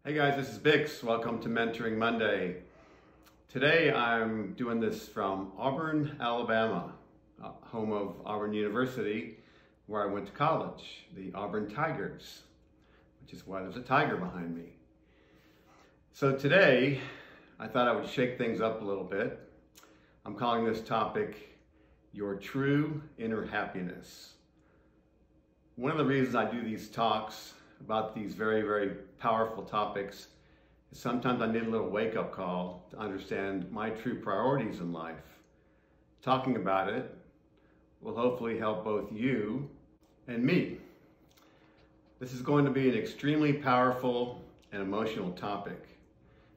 Hey guys, this is Bix. Welcome to Mentoring Monday. Today I'm doing this from Auburn, Alabama, home of Auburn University, where I went to college, the Auburn Tigers, which is why there's a tiger behind me. So today I thought I would shake things up a little bit. I'm calling this topic, Your True Inner Happiness. One of the reasons I do these talks about these very, very powerful topics is sometimes I need a little wake-up call to understand my true priorities in life. Talking about it will hopefully help both you and me. This is going to be an extremely powerful and emotional topic.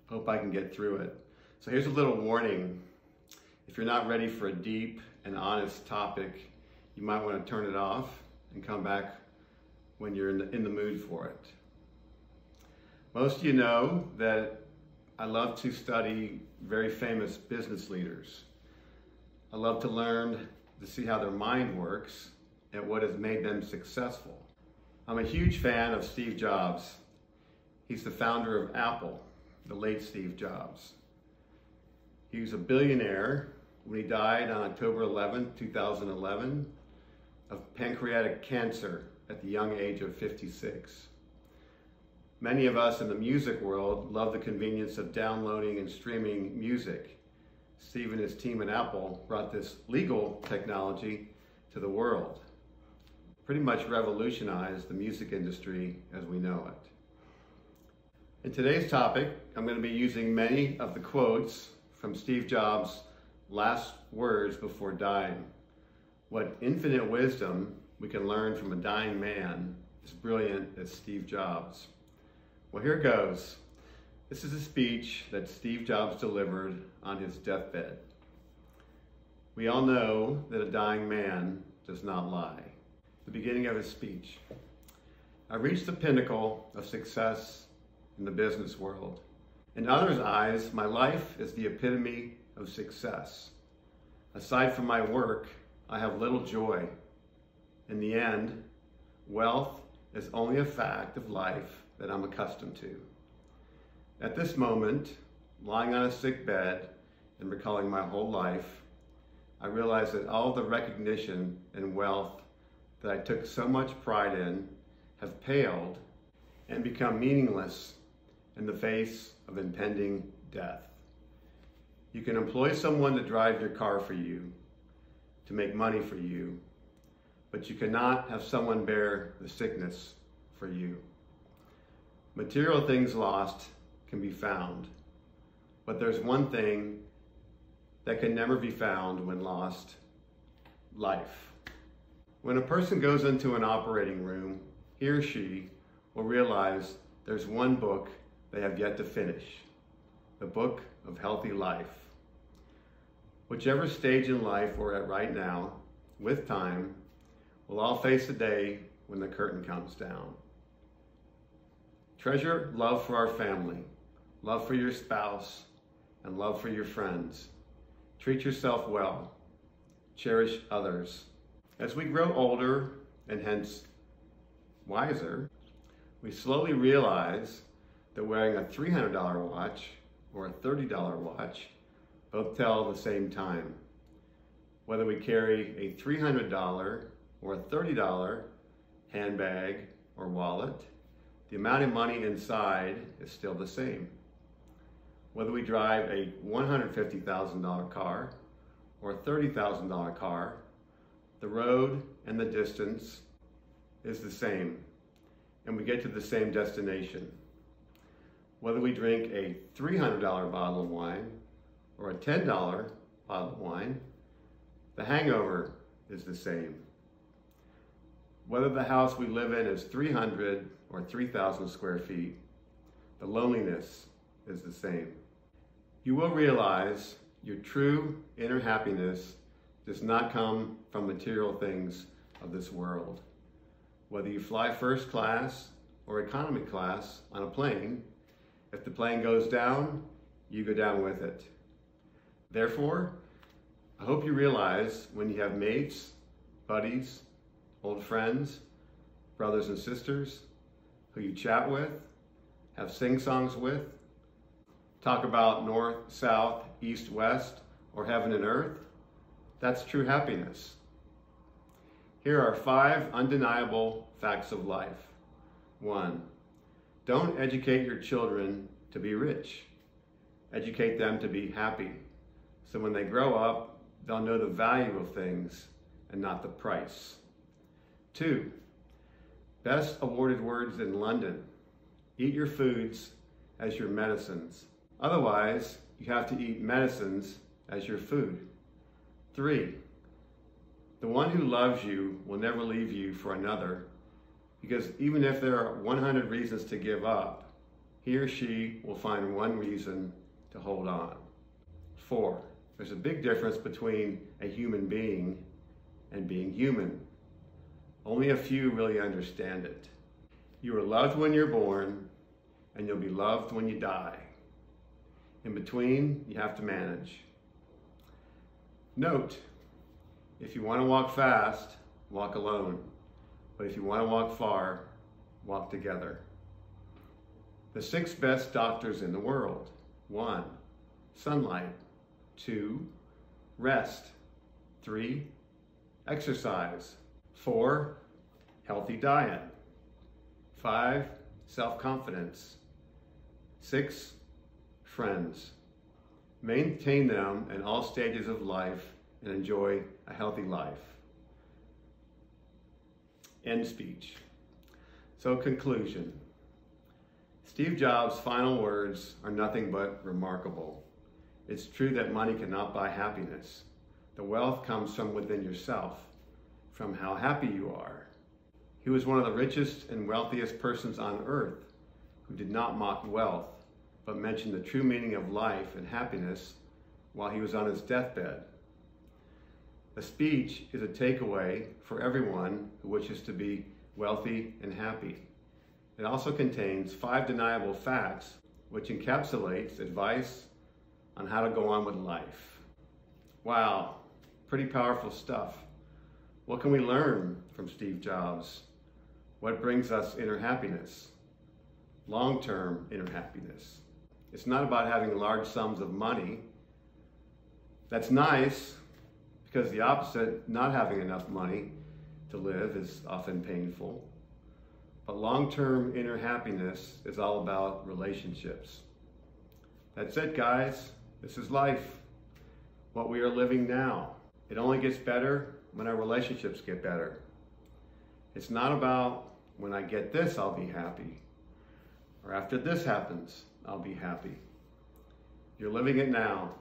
Hope I can get through it. So here's a little warning. If you're not ready for a deep and honest topic, you might want to turn it off and come back when you're in the mood for it. Most of you know that I love to study very famous business leaders. I love to learn to see how their mind works and what has made them successful. I'm a huge fan of Steve Jobs. He's the founder of Apple, the late Steve Jobs. He was a billionaire when he died on October 11, 2011, of pancreatic cancer at the young age of 56. Many of us in the music world love the convenience of downloading and streaming music. Steve and his team at Apple brought this legal technology to the world. Pretty much revolutionized the music industry as we know it. In today's topic, I'm going to be using many of the quotes from Steve Jobs' last words before dying. What infinite wisdom we can learn from a dying man as brilliant as Steve Jobs. Well, here goes. This is a speech that Steve Jobs delivered on his deathbed. We all know that a dying man does not lie. The beginning of his speech. I reached the pinnacle of success in the business world. In others' eyes, my life is the epitome of success. Aside from my work, I have little joy. In the end, wealth is only a fact of life that I'm accustomed to. At this moment, lying on a sick bed and recalling my whole life, I realize that all the recognition and wealth that I took so much pride in have paled and become meaningless in the face of impending death. You can employ someone to drive your car for you, to make money for you, but you cannot have someone bear the sickness for you. Material things lost can be found, but there's one thing that can never be found when lost: life. When a person goes into an operating room, he or she will realize there's one book they have yet to finish, the book of healthy life. Whichever stage in life we're at right now, with time, we'll all face a day when the curtain comes down. Treasure love for our family, love for your spouse, and love for your friends. Treat yourself well. Cherish others. As we grow older and hence wiser, we slowly realize that wearing a $300 watch or a $30 watch both tell the same time. Whether we carry a $300 or a $30 handbag or wallet, the amount of money inside is still the same. Whether we drive a $150,000 car or a $30,000 car, the road and the distance is the same, and we get to the same destination. Whether we drink a $300 bottle of wine or a $10 bottle of wine, the hangover is the same. Whether the house we live in is 300 or 3,000 square feet, the loneliness is the same. You will realize your true inner happiness does not come from material things of this world. Whether you fly first class or economy class on a plane, if the plane goes down, you go down with it. Therefore, I hope you realize when you have mates, buddies, old friends, brothers and sisters who you chat with, have sing-songs with, talk about north, south, east, west, or heaven and earth. That's true happiness. Here are 5 undeniable facts of life. 1, don't educate your children to be rich. Educate them to be happy. So when they grow up, they'll know the value of things and not the price. 2, best awarded words in London. Eat your foods as your medicines. Otherwise, you have to eat medicines as your food. 3, the one who loves you will never leave you for another, because even if there are 100 reasons to give up, he or she will find one reason to hold on. 4, there's a big difference between a human being and being human. Only a few really understand it. You are loved when you're born, and you'll be loved when you die. In between, you have to manage. Note, if you want to walk fast, walk alone. But if you want to walk far, walk together. The 6 best doctors in the world. 1, sunlight. 2, rest. 3, exercise. 4, healthy diet. 5, self-confidence. 6, friends. Maintain them in all stages of life and enjoy a healthy life. End speech. So conclusion. Steve Jobs' final words are nothing but remarkable. It's true that money cannot buy happiness. The wealth comes from within yourself, from how happy you are. He was one of the richest and wealthiest persons on earth who did not mock wealth, but mentioned the true meaning of life and happiness while he was on his deathbed. The speech is a takeaway for everyone who wishes to be wealthy and happy. It also contains 5 deniable facts, which encapsulates advice on how to go on with life. Wow, pretty powerful stuff. What can we learn from Steve Jobs? What brings us inner happiness? Long-term inner happiness. It's not about having large sums of money. That's nice, because the opposite, not having enough money to live, is often painful. But long-term inner happiness is all about relationships. That's it, guys. This is life, what we are living now. It only gets better when our relationships get better. It's not about when I get this, I'll be happy, or after this happens, I'll be happy. You're living it now.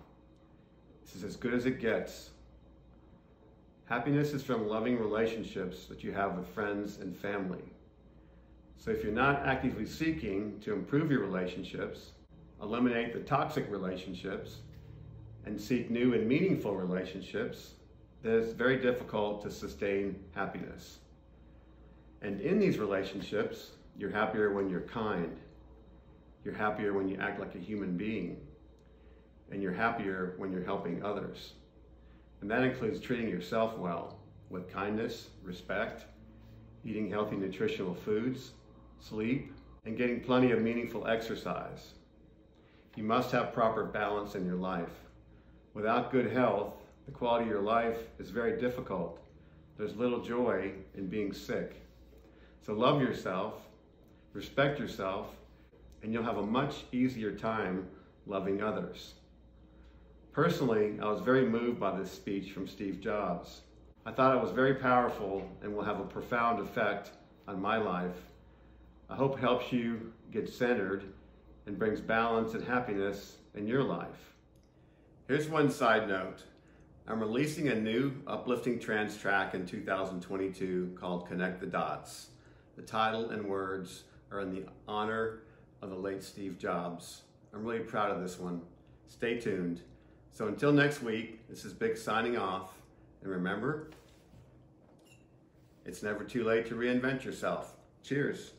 This is as good as it gets. Happiness is from loving relationships that you have with friends and family. So if you're not actively seeking to improve your relationships, eliminate the toxic relationships, and seek new and meaningful relationships, then it's very difficult to sustain happiness. And in these relationships, you're happier when you're kind. You're happier when you act like a human being. And you're happier when you're helping others. And that includes treating yourself well, with kindness, respect, eating healthy nutritional foods, sleep, and getting plenty of meaningful exercise. You must have proper balance in your life. Without good health, the quality of your life is very difficult. There's little joy in being sick. So love yourself, respect yourself, and you'll have a much easier time loving others. Personally, I was very moved by this speech from Steve Jobs. I thought it was very powerful and will have a profound effect on my life. I hope it helps you get centered and brings balance and happiness in your life. Here's one side note. I'm releasing a new uplifting trance track in 2022 called Connect the Dots. The title and words are in the honor of the late Steve Jobs. I'm really proud of this one. Stay tuned. So until next week, this is Big signing off. And remember, it's never too late to reinvent yourself. Cheers.